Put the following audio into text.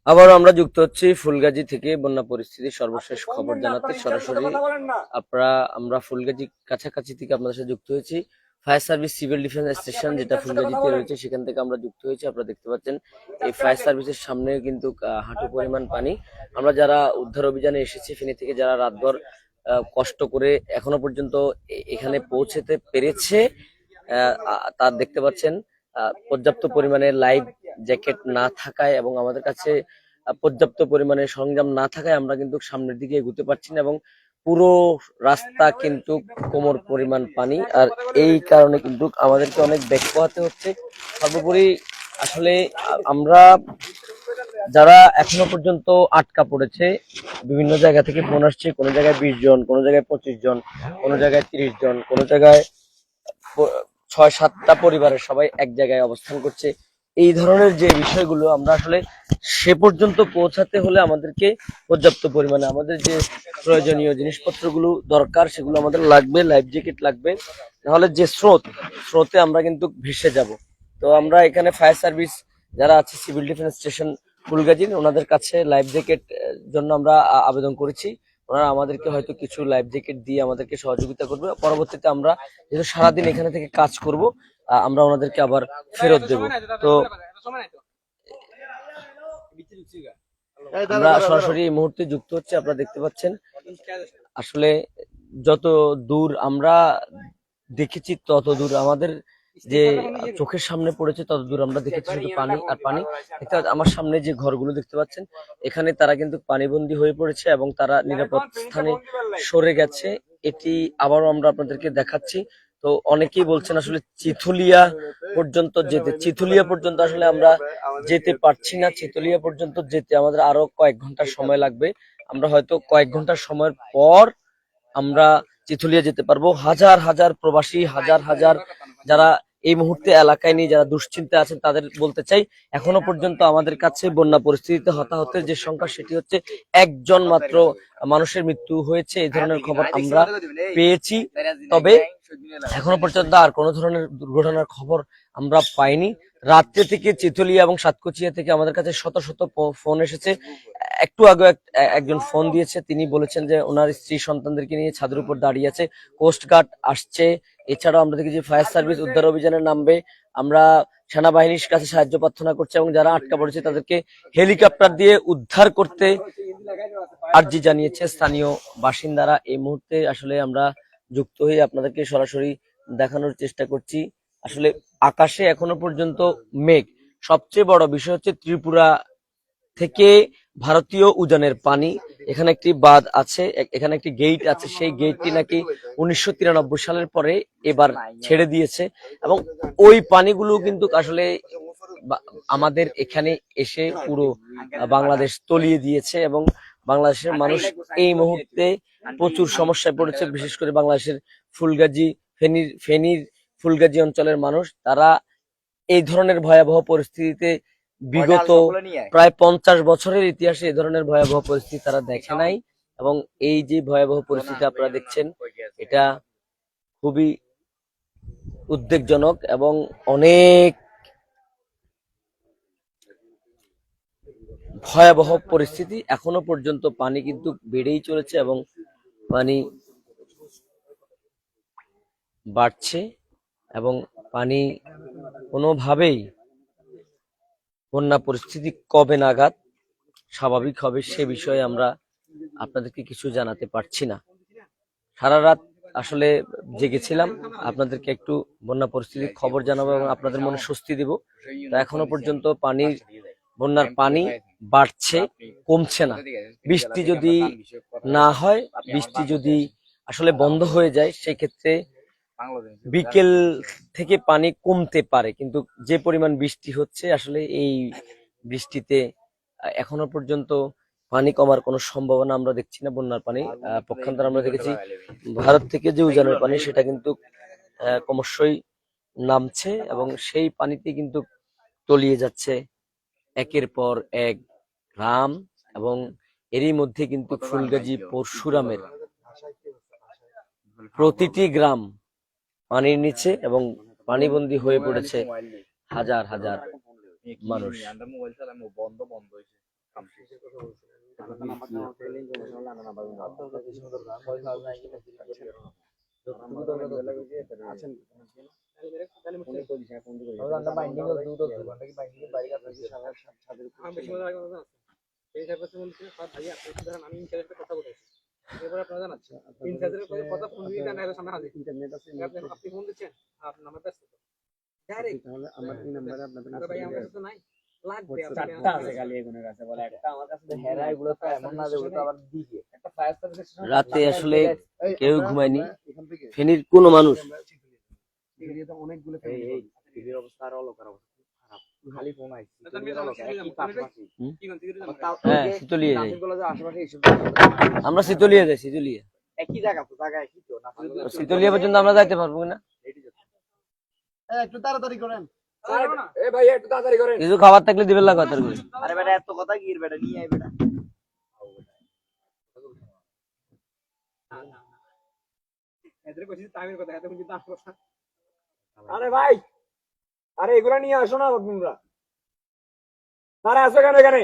আবারও আমরা যুক্ত হচ্ছি ফুলগাজী থেকে বন্যা পরিস্থিতির সর্বশেষ খবর জানাতে সরাসরি। আমরা ফুলগাজী কাছাকাছি থেকে আপনাদের সাথে যুক্ত হয়েছি। Fire service civil defence station যেটা ফুলগাজীতে রয়েছে সেখান থেকে আমরা যুক্ত হয়েছি। আপনারা দেখতে পাচ্ছেন এই ফায়ার সার্ভিসের সামনে কিন্তু হাঁটু পরিমাণ পানি। আমরা যারা উদ্ধার অভিযানে এসেছি ফেনী থেকে, যারা রাতভর কষ্ট করে এখনো পর্যন্ত এখানে পৌঁছতে পেরেছে, তার দেখতে পাচ্ছেন পর্যাপ্ত পরিমাণে লাইফ জ্যাকেট না থাকায় এবং আমাদের কাছে পর্যাপ্ত পরিমাণে সরঞ্জাম না থাকায় আমরা কিন্তু সামনের দিকে এগোতে পারছি না এবং পুরো রাস্তা কিন্তু কোমর পরিমাণ পানি। আর এই কারণে কিন্তু আমাদেরকে অনেক ব্যাক পোহাতে হচ্ছে। সর্বোপরি আসলে আমরা যারা এখনো পর্যন্ত আটকা পড়েছে, বিভিন্ন জায়গা থেকে ফোন আসছে, কোনো জায়গায় 20 জন, কোনো জায়গায় 25 জন, কোনো জায়গায় 30 জন, কোনো জায়গায় 6-7টা পরিবারের সবাই এক জায়গায় অবস্থান করছে। এই ধরনের যে বিষয়গুলো আমরা আসলে সে পর্যন্ত পৌঁছাতে হলে আমাদেরকে পর্যাপ্ত পরিমাণে আমাদের যে প্রয়োজনীয় জিনিসপত্রগুলো দরকার সেগুলো আমাদের লাগবে, লাইফ জ্যাকেট লাগবে, নাহলে যে স্রোতে আমরা কিন্তু ভেসে যাব। তো আমরা এখানে ফায়ার সার্ভিস যারা আছে সিভিল ডিফেন্স স্টেশন ফুলগাজীর, ওনাদের কাছে লাইফ জ্যাকেট জন্য আমরা আবেদন করেছি। ওনারা আমাদেরকে হয়তো কিছু লাইফ জ্যাকেট দিয়ে আমাদেরকে সহযোগিতা করবে। পরবর্তীতে আমরা যেহেতু সারাদিন এখানে থেকে কাজ করব, আমরা ওনাদেরকে আবার ফেরত দেব। তো আমরা সরাসরি এই মুহূর্তে যুক্ত হচ্ছে। আপনারা দেখতে পাচ্ছেন আসলে যত দূর আমরা দেখেছি তত দূর আমাদের যে চোখের সামনে পড়েছে তত দূর আমরা দেখেছি শুধু পানি আর পানি। আমার সামনে যে ঘরগুলো দেখতে পাচ্ছেন এখানে তারা কিন্তু পানিবন্দী হয়ে পড়েছে এবং তারা নিরাপদ স্থানে সরে গেছে। এটি আবারও আমরা আপনাদেরকে দেখাচ্ছি। তো অনেকেই বলছেন আসলে চিথুলিয়া পর্যন্ত আসলে আমরা যেতে পারছি না। চিথুলিয়া পর্যন্ত যেতে আমাদের আরো কয়েক ঘন্টা সময় লাগবে। আমরা হয়তো কয়েক ঘন্টার সময়ের পর আমরা চিথুলিয়া যেতে পারবো। হাজার হাজার প্রবাসী, হাজার হাজার যারা এই মুহূর্তে এলাকায় নিয়ে যারা দুশ্চিন্তা আছেন তাদের বলতে চাই, এখনো পর্যন্ত আমাদের কাছে বন্যা পরিস্থিতিতে হতাহতের যে সংখ্যা সেটি হচ্ছে 1 জন মাত্র মানুষের মৃত্যু হয়েছে, এই ধরনের খবর আমরা পেয়েছি। তবে এখনো পর্যন্ত আর কোনো ধরনের দুর্ঘটনার খবর আমরা পাইনি। রাত্রে থেকে চিথলিয়া এবং সাতকুচিয়া থেকে আমাদের কাছে শত শত ফোন এসেছে। একটু আগে একজন ফোন দিয়েছে, তিনি বলেছেন যে ওনার স্ত্রী সন্তানদেরকে নিয়ে ছাদের উপর দাঁড়িয়ে আছে, কোস্টগার্ড আসছে। এছাড়াও আমরা দেখেছি ফায়ার সার্ভিস উদ্ধার অভিযানে নামবে। আমরা সেনাবাহিনীর কাছে সাহায্য প্রার্থনা করছি এবং যারা আটকা পড়েছে তাদেরকে হেলিকপ্টার দিয়ে উদ্ধার করতে আর্জি জানিয়েছে স্থানীয় বাসিন্দারা। এই মুহূর্তে আসলে আমরা যুক্ত হয়ে আপনাদেরকে সরাসরি দেখানোর চেষ্টা করছি। আসলে আকাশে এখনো পর্যন্ত মেঘ। সবচেয়ে বড় বিষয় হচ্ছে ত্রিপুরা থেকে ভারতীয় উজানের পানি, এখানে একটি বাঁধ আছে, এখানে একটি গেট আছে, সেই গেটটি নাকি 1993 সালের পরে এবার ছেড়ে দিয়েছে এবং ওই পানিগুলো কিন্তু আসলে আমাদের এখানে এসে পুরো বাংলাদেশ তলিয়ে দিয়েছে এবং বাংলাদেশের মানুষ এই মুহূর্তে প্রচুর সমস্যায় পড়েছে। বিশেষ করে বাংলাদেশের ফেনীর ফুলগাজী অঞ্চলের মানুষ, তারা এই ধরনের ভয়াবহ পরিস্থিতিতে বিগত প্রায় 50 বছরের ইতিহাসে এই ধরনের ভয়াবহ পরিস্থিতি তারা দেখে নাই এবং এই যে ভয়াবহ পরিস্থিতি আপনারা দেখছেন এটা খুবই উদ্বেগজনক এবং অনেক ভয়াবহ পরিস্থিতি। এখনো পর্যন্ত পানি কিন্তু বেড়েই চলেছে এবং পানি বাড়ছে এবং পানি কোনোভাবেই বন্যা পরিস্থিতি কবে নাগাদ স্বাভাবিক হবে সে বিষয়ে আমরা আপনাদেরকে কিছু জানাতে পারছি না। সারা রাত আসলে জেগেছিলাম আপনাদেরকে একটু বন্যা পরিস্থিতির খবর জানাবো এবং আপনাদের মনে স্বস্তি দিব। এখনো পর্যন্ত বন্যার পানি বাড়ছে, কমছে না। বৃষ্টি যদি না হয়, বৃষ্টি যদি আসলে বন্ধ হয়ে যায়, সেক্ষেত্রে বিকেল থেকে পানি কমতে পারে, কিন্তু যে পরিমাণ বৃষ্টি হচ্ছে আসলে এই বৃষ্টিতে এখনো পর্যন্ত পানি কমার কোনো সম্ভাবনা আমরা দেখছি না। বন্যার পানি পক্ষান্তরে আমরা দেখেছি ভারত থেকে যে উজানের পানি সেটা কিন্তু ক্রমশই নামছে এবং সেই পানিতে কিন্তু তলিয়ে যাচ্ছে একের পর এক গ্রাম এবং এরই মধ্যে কিন্তু ফুলগাজী পরশুরামের প্রতিটি গ্রাম পানির নিচে এবং পানিবন্দী হয়ে পড়েছে হাজার হাজার মানুষ। মোবাইল চালানো বন্ধ বন্ধ হয়েছে এবার আপনারা জানাচ্ছেন ইনচার্জের কথা ফোন দিয়ে জানা হলো সামনে হাজির ইন্টারনেট আছে আপনি ফোন দিচ্ছেন আপনার নাম্বার ব্যস্ত ডাইরেক্ট তাহলে আমার এই নাম্বারে আপনাদের কাছে ভাই আমার কাছে তো নাই লাগবে চারটা আছে খালি এগুলোর কাছে বলে একটা আমার কাছে হেরা এগুলো তো এমন না যে ওগুলো তো আবার দিবে একটা ফায়ার সার্ভিস রাতে আসলে কেউ ঘুমায়নি ফেনীর কোনো মানুষ। এরিয়াতে অনেকগুলো এই টিভির অবস্থা আর অলকার অবস্থা খারাপ খালি ফোন আইছে হ্যাঁ শীতলিয়ে যাই আমরা, শীতলিয়ে যাই, শীতলিয়ে একই জায়গা তো জায়গা একই তো না শীতলিয়া পর্যন্ত আমরা যাইতে পারবো না। একটু তাড়াতাড়ি করেন এ ভাই একটু তাড়াতাড়ি করেন কিছু খাবার থাকলে দিবেন না কথা করে। আরে বেটা এত কথা কি বেটা নিয়ে আই বেটা এদের কইছি টাইমের কথা এত কিন্তু দাম কথা আরে ভাই আরে এগুলা নিয়ে আসো না তোমরা তারা আসো কেন এখানে